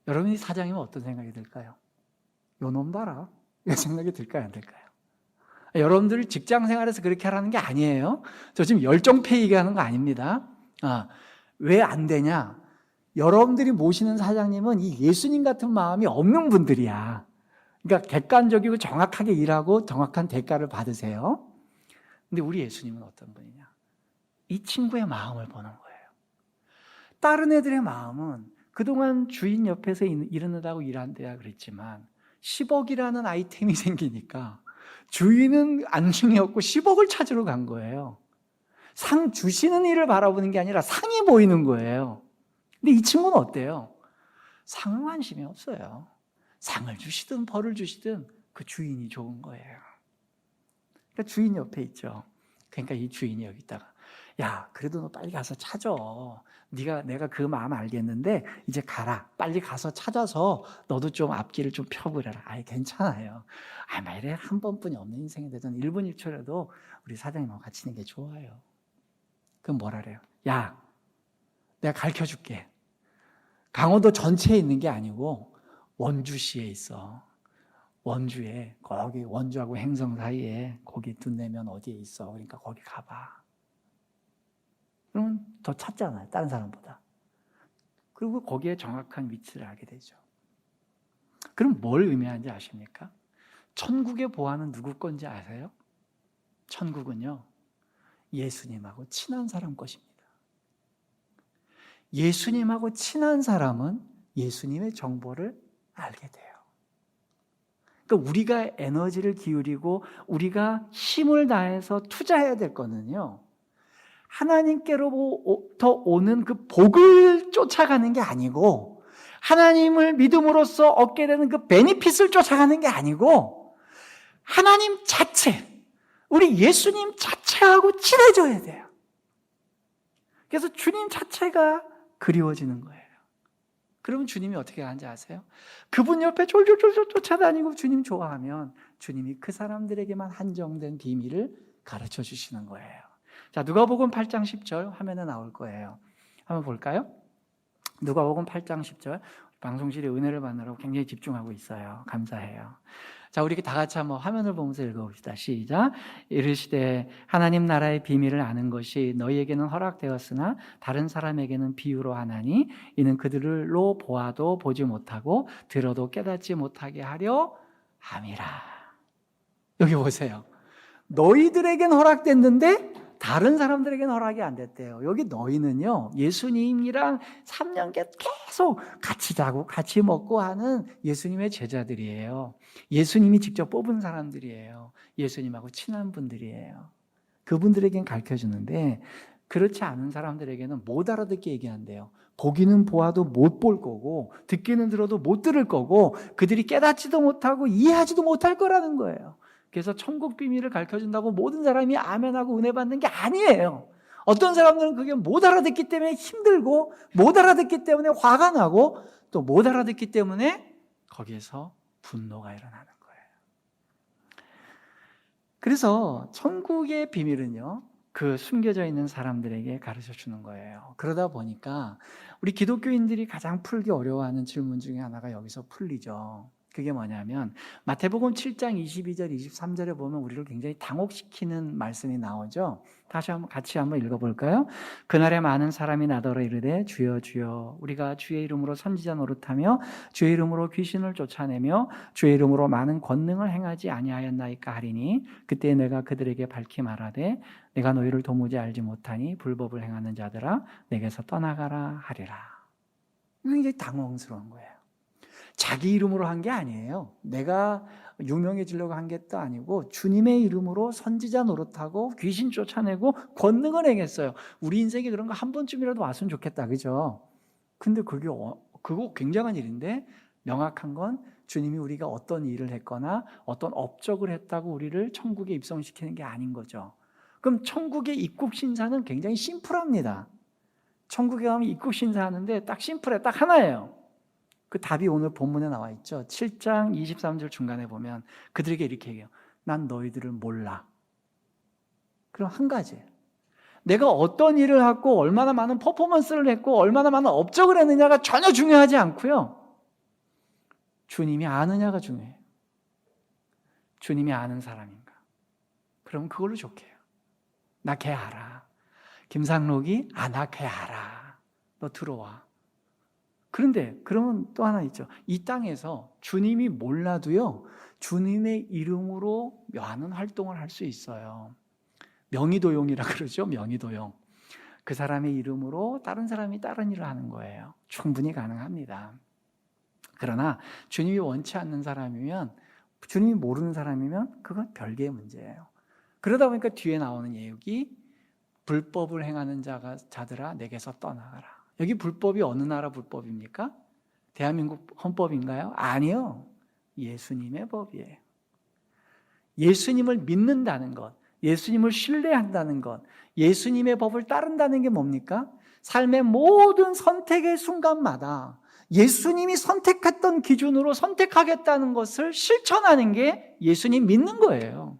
여러분이 사장님은 어떤 생각이 들까요? 요놈 봐라. 이런 생각이 들까요? 안 들까요? 여러분들 직장 생활에서 그렇게 하라는 게 아니에요. 저 지금 열정페이 얘기하는 거 아닙니다. 왜 안 되냐? 여러분들이 모시는 사장님은 이 예수님 같은 마음이 없는 분들이야. 그러니까 객관적이고 정확하게 일하고 정확한 대가를 받으세요. 근데 우리 예수님은 어떤 분이냐? 이 친구의 마음을 보는 거예요. 다른 애들의 마음은 그동안 주인 옆에서 일하느라고 일한대야 그랬지만 10억이라는 아이템이 생기니까 주인은 안중이었고 10억을 찾으러 간 거예요. 상 주시는 이를 바라보는 게 아니라 상이 보이는 거예요. 근데 이 친구는 어때요? 상은 관심이 없어요. 상을 주시든 벌을 주시든 그 주인이 좋은 거예요. 그러니까 주인 옆에 있죠. 그러니까 이 주인이 여기다가 야, 그래도 너 빨리 가서 찾아. 내가 그 마음 알겠는데 이제 가라. 빨리 가서 찾아서 너도 좀 앞길을 좀 펴보려라. 아이, 괜찮아요. 만일에 한 번뿐이 없는 인생이 되든 1분 1초라도 우리 사장님하고 같이 있는 게 좋아요. 그럼 뭐라 그래요? 야, 내가 가르쳐줄게. 강원도 전체에 있는 게 아니고 원주시에 있어. 원주에, 거기 원주하고 행성 사이에 거기 둔내면 어디에 있어. 그러니까 거기 가봐. 그러면 더 찾잖아요. 다른 사람보다. 그리고 거기에 정확한 위치를 알게 되죠. 그럼 뭘 의미하는지 아십니까? 천국의 보화는 누구 건지 아세요? 천국은요, 예수님하고 친한 사람 것입니다. 예수님하고 친한 사람은 예수님의 정보를 알게 돼요. 그러니까 우리가 에너지를 기울이고 우리가 힘을 다해서 투자해야 될 거는요, 하나님께로부터 오는 그 복을 쫓아가는 게 아니고 하나님을 믿음으로써 얻게 되는 그 베니핏을 쫓아가는 게 아니고 하나님 자체, 우리 예수님 자체하고 친해져야 돼요. 그래서 주님 자체가 그리워지는 거예요. 그러면 주님이 어떻게 하는지 아세요? 그분 옆에 쫄쫄쫄쫄 쫓아다니고 주님 좋아하면 주님이 그 사람들에게만 한정된 비밀을 가르쳐 주시는 거예요. 자, 누가복음 8장 10절 화면에 나올 거예요. 한번 볼까요? 누가복음 8장 10절. 방송실에 은혜를 받느라고 굉장히 집중하고 있어요. 감사해요. 자, 우리 다 같이 한번 화면을 보면서 읽어봅시다. 시작. 이르시되 하나님 나라의 비밀을 아는 것이 너희에게는 허락되었으나 다른 사람에게는 비유로 하나니 이는 그들로 보아도 보지 못하고 들어도 깨닫지 못하게 하려 함이라. 여기 보세요. 너희들에겐 허락됐는데 다른 사람들에게는 허락이 안 됐대요. 여기 너희는요, 예수님이랑 3년간 계속 같이 자고 같이 먹고 하는 예수님의 제자들이에요. 예수님이 직접 뽑은 사람들이에요. 예수님하고 친한 분들이에요. 그분들에겐 가르쳐주는데 그렇지 않은 사람들에게는 못 알아듣게 얘기한대요. 보기는 보아도 못 볼 거고 듣기는 들어도 못 들을 거고 그들이 깨닫지도 못하고 이해하지도 못할 거라는 거예요. 그래서 천국 비밀을 가르쳐준다고 모든 사람이 아멘하고 은혜 받는 게 아니에요. 어떤 사람들은 그게 못 알아듣기 때문에 힘들고 못 알아듣기 때문에 화가 나고 또 못 알아듣기 때문에 거기에서 분노가 일어나는 거예요. 그래서 천국의 비밀은요, 그 숨겨져 있는 사람들에게 가르쳐 주는 거예요. 그러다 보니까 우리 기독교인들이 가장 풀기 어려워하는 질문 중에 하나가 여기서 풀리죠. 그게 뭐냐면 마태복음 7장 22절 23절에 보면 우리를 굉장히 당혹시키는 말씀이 나오죠. 다시 한번 같이 한번 읽어볼까요? 그날에 많은 사람이 나더러 이르되 주여 주여 우리가 주의 이름으로 선지자 노릇하며 주의 이름으로 귀신을 쫓아내며 주의 이름으로 많은 권능을 행하지 아니하였나이까 하리니 그때 내가 그들에게 밝히 말하되 내가 너희를 도무지 알지 못하니 불법을 행하는 자들아 내게서 떠나가라 하리라. 굉장히 당황스러운 거예요. 자기 이름으로 한 게 아니에요. 내가 유명해지려고 한 게 또 아니고 주님의 이름으로 선지자 노릇하고 귀신 쫓아내고 권능을 행했어요. 우리 인생에 그런 거 한 번쯤이라도 왔으면 좋겠다. 그죠? 근데 그거 굉장한 일인데 명확한 건 주님이 우리가 어떤 일을 했거나 어떤 업적을 했다고 우리를 천국에 입성시키는 게 아닌 거죠. 그럼 천국의 입국 신사는 굉장히 심플합니다. 천국에 가면 입국 신사하는데 딱 심플해. 딱 하나예요. 그 답이 오늘 본문에 나와 있죠. 7장 23절 중간에 보면 그들에게 이렇게 얘기해요. 난 너희들을 몰라. 그럼 한 가지예요. 내가 어떤 일을 하고 얼마나 많은 퍼포먼스를 했고 얼마나 많은 업적을 했느냐가 전혀 중요하지 않고요. 주님이 아느냐가 중요해요. 주님이 아는 사람인가. 그럼 그걸로 좋게 해요. 나 걔 알아. 김상록이 나 걔 알아. 너 들어와. 그런데 그러면 또 하나 있죠. 이 땅에서 주님이 몰라도요, 주님의 이름으로 많은 활동을 할 수 있어요. 명의도용이라 그러죠. 명의도용. 그 사람의 이름으로 다른 사람이 다른 일을 하는 거예요. 충분히 가능합니다. 그러나 주님이 원치 않는 사람이면 주님이 모르는 사람이면 그건 별개의 문제예요. 그러다 보니까 뒤에 나오는 예육이 불법을 행하는 자들아 내게서 떠나가라. 여기 불법이 어느 나라 불법입니까? 대한민국 헌법인가요? 아니요. 예수님의 법이에요. 예수님을 믿는다는 것, 예수님을 신뢰한다는 것, 예수님의 법을 따른다는 게 뭡니까? 삶의 모든 선택의 순간마다 예수님이 선택했던 기준으로 선택하겠다는 것을 실천하는 게 예수님 믿는 거예요.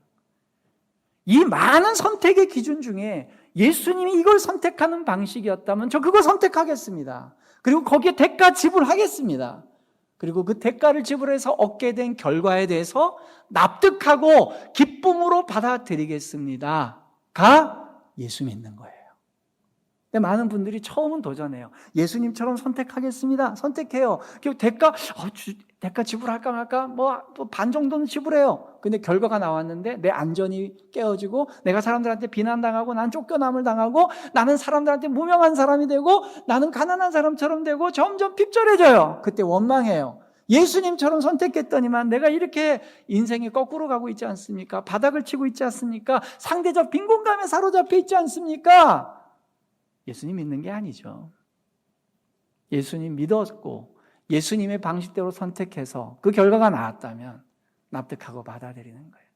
이 많은 선택의 기준 중에 예수님이 이걸 선택하는 방식이었다면 저 그거 선택하겠습니다. 그리고 거기에 대가 지불하겠습니다. 그리고 그 대가를 지불해서 얻게 된 결과에 대해서 납득하고 기쁨으로 받아들이겠습니다. 가 예수 믿는 거예요. 근데 많은 분들이 처음은 도전해요. 예수님처럼 선택하겠습니다. 선택해요. 그리고 대가 지불할까 말까? 반 정도는 지불해요. 근데 결과가 나왔는데 내 안전이 깨어지고 내가 사람들한테 비난당하고 난 쫓겨남을 당하고 나는 사람들한테 무명한 사람이 되고 나는 가난한 사람처럼 되고 점점 핍절해져요. 그때 원망해요. 예수님처럼 선택했더니만 내가 이렇게 인생이 거꾸로 가고 있지 않습니까? 바닥을 치고 있지 않습니까? 상대적 빈곤감에 사로잡혀 있지 않습니까? 예수님 믿는 게 아니죠. 예수님 믿었고 예수님의 방식대로 선택해서 그 결과가 나왔다면 납득하고 받아들이는 거예요.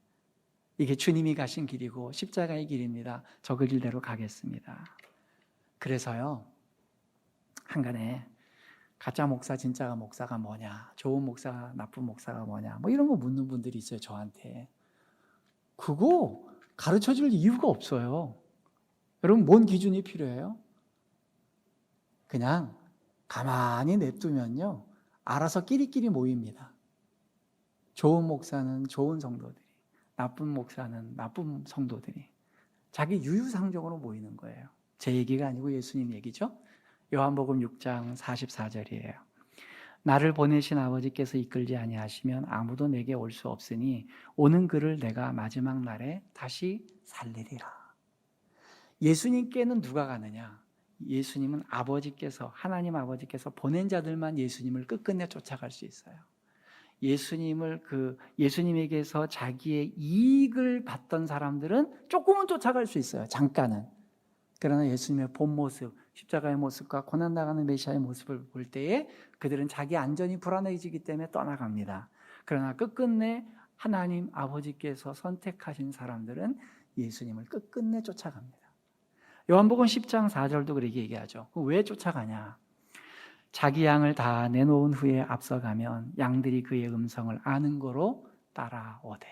이게 주님이 가신 길이고 십자가의 길입니다. 저 그 길대로 가겠습니다. 그래서요, 한간에 가짜 목사, 진짜 목사가 뭐냐, 좋은 목사, 나쁜 목사가 뭐냐, 이런 거 묻는 분들이 있어요, 저한테. 그거 가르쳐 줄 이유가 없어요. 여러분, 뭔 기준이 필요해요? 그냥 가만히 냅두면요, 알아서 끼리끼리 모입니다. 좋은 목사는 좋은 성도들이, 나쁜 목사는 나쁜 성도들이 자기 유유상종으로 모이는 거예요. 제 얘기가 아니고 예수님 얘기죠. 요한복음 6장 44절이에요. 나를 보내신 아버지께서 이끌지 아니하시면 아무도 내게 올 수 없으니 오는 그를 내가 마지막 날에 다시 살리리라. 예수님께는 누가 가느냐? 예수님은 하나님 아버지께서 보낸 자들만 예수님을 끝끝내 쫓아갈 수 있어요. 예수님에게서 자기의 이익을 받던 사람들은 조금은 쫓아갈 수 있어요. 잠깐은. 그러나 예수님의 본 모습, 십자가의 모습과 고난당하는 메시아의 모습을 볼 때에 그들은 자기 안전이 불안해지기 때문에 떠나갑니다. 그러나 끝끝내 하나님 아버지께서 선택하신 사람들은 예수님을 끝끝내 쫓아갑니다. 요한복음 10장 4절도 그렇게 얘기하죠. 왜 쫓아가냐? 자기 양을 다 내놓은 후에 앞서가면 양들이 그의 음성을 아는 거로 따라오되.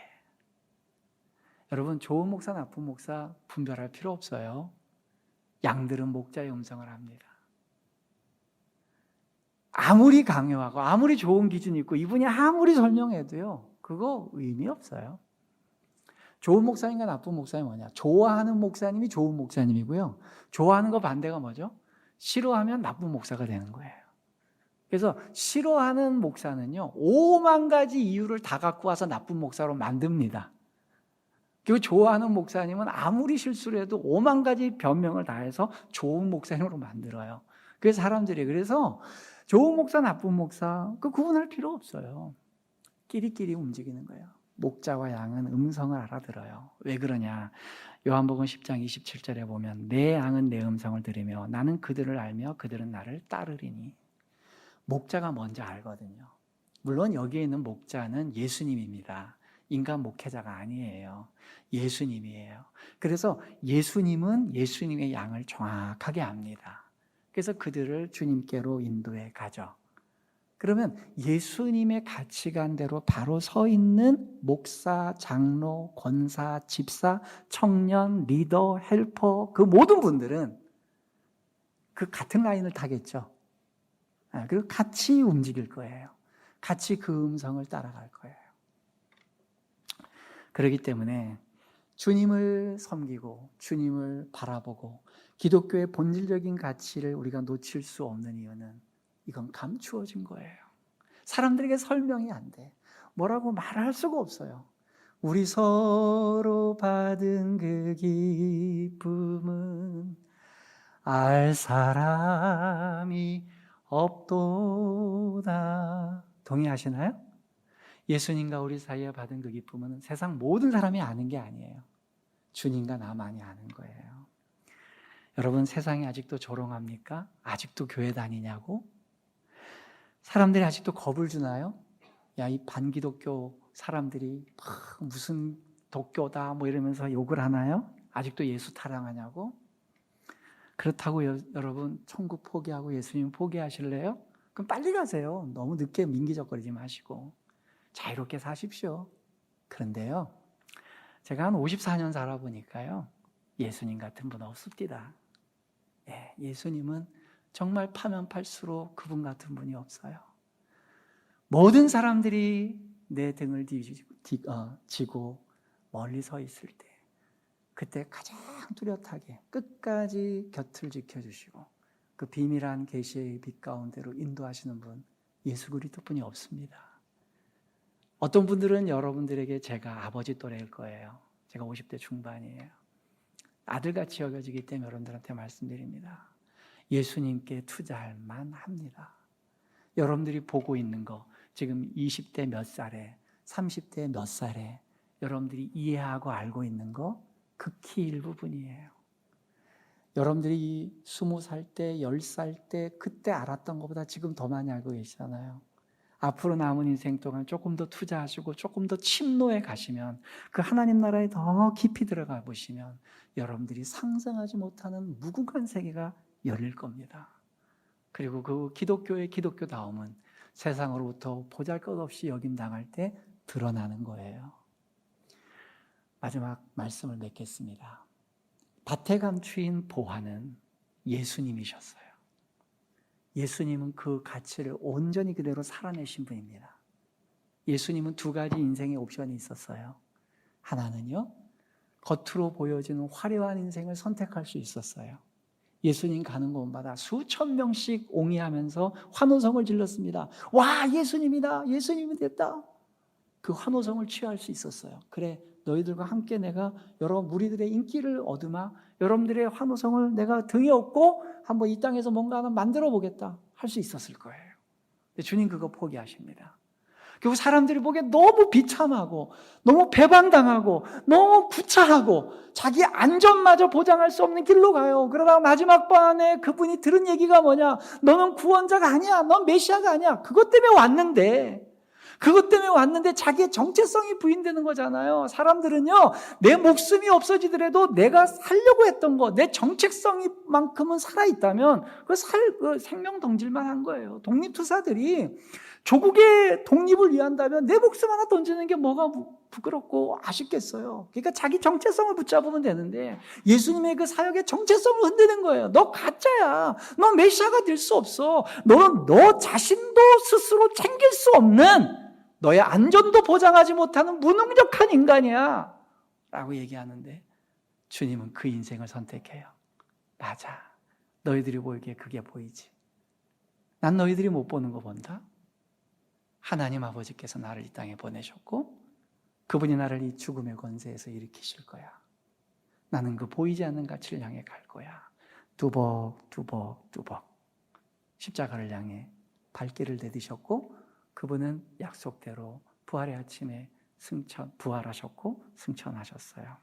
여러분, 좋은 목사, 나쁜 목사 분별할 필요 없어요. 양들은 목자의 음성을 합니다. 아무리 강요하고 아무리 좋은 기준이 있고 이분이 아무리 설명해도요, 그거 의미 없어요. 좋은 목사님과 나쁜 목사님이 뭐냐? 좋아하는 목사님이 좋은 목사님이고요, 좋아하는 거 반대가 뭐죠? 싫어하면 나쁜 목사가 되는 거예요. 그래서 싫어하는 목사는요, 5만 가지 이유를 다 갖고 와서 나쁜 목사로 만듭니다. 그리고 좋아하는 목사님은 아무리 실수를 해도 5만 가지 변명을 다 해서 좋은 목사님으로 만들어요. 그래서 사람들이, 그래서 좋은 목사, 나쁜 목사 그 구분할 필요 없어요. 끼리끼리 움직이는 거예요. 목자와 양은 음성을 알아들어요. 왜 그러냐? 요한복음 10장 27절에 보면 내 양은 내 음성을 들으며 나는 그들을 알며 그들은 나를 따르리니. 목자가 먼저 알거든요. 물론 여기에 있는 목자는 예수님입니다. 인간 목회자가 아니에요. 예수님이에요. 그래서 예수님은 예수님의 양을 정확하게 압니다. 그래서 그들을 주님께로 인도해 가죠. 그러면 예수님의 가치관대로 바로 서 있는 목사, 장로, 권사, 집사, 청년, 리더, 헬퍼, 그 모든 분들은 그 같은 라인을 타겠죠. 그리고 같이 움직일 거예요. 같이 그 음성을 따라갈 거예요. 그렇기 때문에 주님을 섬기고 주님을 바라보고 기독교의 본질적인 가치를 우리가 놓칠 수 없는 이유는 이건 감추어진 거예요. 사람들에게 설명이 안 돼. 뭐라고 말할 수가 없어요. 우리 서로 받은 그 기쁨은 알 사람이 없도다. 동의하시나요? 예수님과 우리 사이에 받은 그 기쁨은 세상 모든 사람이 아는 게 아니에요. 주님과 나만이 아는 거예요. 여러분, 세상이 아직도 조롱합니까? 아직도 교회 다니냐고? 사람들이 아직도 겁을 주나요? 야, 이 반기독교 사람들이 무슨 독교다 뭐 이러면서 욕을 하나요? 아직도 예수 타랑하냐고? 그렇다고 여러분 천국 포기하고 예수님 포기하실래요? 그럼 빨리 가세요. 너무 늦게 민기적거리지 마시고 자유롭게 사십시오. 그런데요, 제가 한 54년 살아보니까요, 예수님 같은 분 없습니다. 예수님은 정말 파면 팔수록 그분 같은 분이 없어요. 모든 사람들이 내 등을 지고 멀리 서 있을 때, 그때 가장 뚜렷하게 끝까지 곁을 지켜주시고 그 비밀한 계시의 빛 가운데로 인도하시는 분, 예수 그리스도뿐이 없습니다. 어떤 분들은 여러분들에게 제가 아버지 또래일 거예요. 제가 50대 중반이에요. 아들같이 여겨지기 때문에 여러분들한테 말씀드립니다. 예수님께 투자할 만합니다. 여러분들이 보고 있는 거, 지금 20대 몇 살에, 30대 몇 살에 여러분들이 이해하고 알고 있는 거 극히 일부분이에요. 여러분들이 20살 때, 10살 때 그때 알았던 것보다 지금 더 많이 알고 계시잖아요. 앞으로 남은 인생 동안 조금 더 투자하시고 조금 더 침노해 가시면, 그 하나님 나라에 더 깊이 들어가 보시면 여러분들이 상상하지 못하는 무궁한 세계가 열릴 겁니다. 그리고 그 기독교의 기독교다움은 세상으로부터 보잘것없이 여김당할 때 드러나는 거예요. 마지막 말씀을 맺겠습니다. 밭에 감추인 보화는 예수님이셨어요. 예수님은 그 가치를 온전히 그대로 살아내신 분입니다. 예수님은 두 가지 인생의 옵션이 있었어요. 하나는요, 겉으로 보여지는 화려한 인생을 선택할 수 있었어요. 예수님 가는 곳마다 수천 명씩 옹이하면서 환호성을 질렀습니다. 와, 예수님이다! 예수님이 됐다! 그 환호성을 취할 수 있었어요. 그래, 너희들과 함께 내가 여러 무리들의 인기를 얻으마, 여러분들의 환호성을 내가 등에 업고 한번 이 땅에서 뭔가 하나 만들어 보겠다 할 수 있었을 거예요. 근데 주님 그거 포기하십니다. 결국 사람들이 보기에 너무 비참하고 너무 배반당하고 너무 구차하고 자기 안전마저 보장할 수 없는 길로 가요. 그러다가 마지막 반에 그분이 들은 얘기가 뭐냐? 너는 구원자가 아니야. 넌 메시아가 아니야. 그것 때문에 왔는데 자기의 정체성이 부인되는 거잖아요. 사람들은요, 내 목숨이 없어지더라도 내가 살려고 했던 거, 내 정체성만큼은 살아있다면 그 생명 던질만 한 거예요. 독립투사들이 조국의 독립을 위한다면 내 목숨 하나 던지는 게 뭐가 부끄럽고 아쉽겠어요. 그러니까 자기 정체성을 붙잡으면 되는데 예수님의 그 사역의 정체성을 흔드는 거예요. 너 가짜야. 너 메시아가 될 수 없어. 너는 너 자신도 스스로 챙길 수 없는, 너의 안전도 보장하지 못하는 무능력한 인간이야 라고 얘기하는데, 주님은 그 인생을 선택해요. 맞아, 너희들이 보이기에 그게 보이지. 난 너희들이 못 보는 거 본다. 하나님 아버지께서 나를 이 땅에 보내셨고 그분이 나를 이 죽음의 권세에서 일으키실 거야. 나는 그 보이지 않는 가치를 향해 갈 거야. 두벅 십자가를 향해 발길을 내디셨고 그분은 약속대로 부활의 아침에 부활하셨고 승천하셨어요.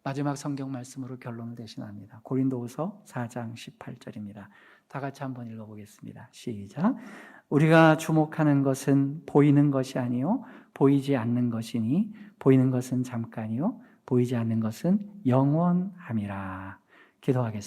마지막 성경 말씀으로 결론을 대신합니다. 고린도후서 4장 18절입니다. 다 같이 한번 읽어보겠습니다. 시작. 우리가 주목하는 것은 보이는 것이 아니요 보이지 않는 것이니 보이는 것은 잠깐이요 보이지 않는 것은 영원함이라. 기도하겠습니다.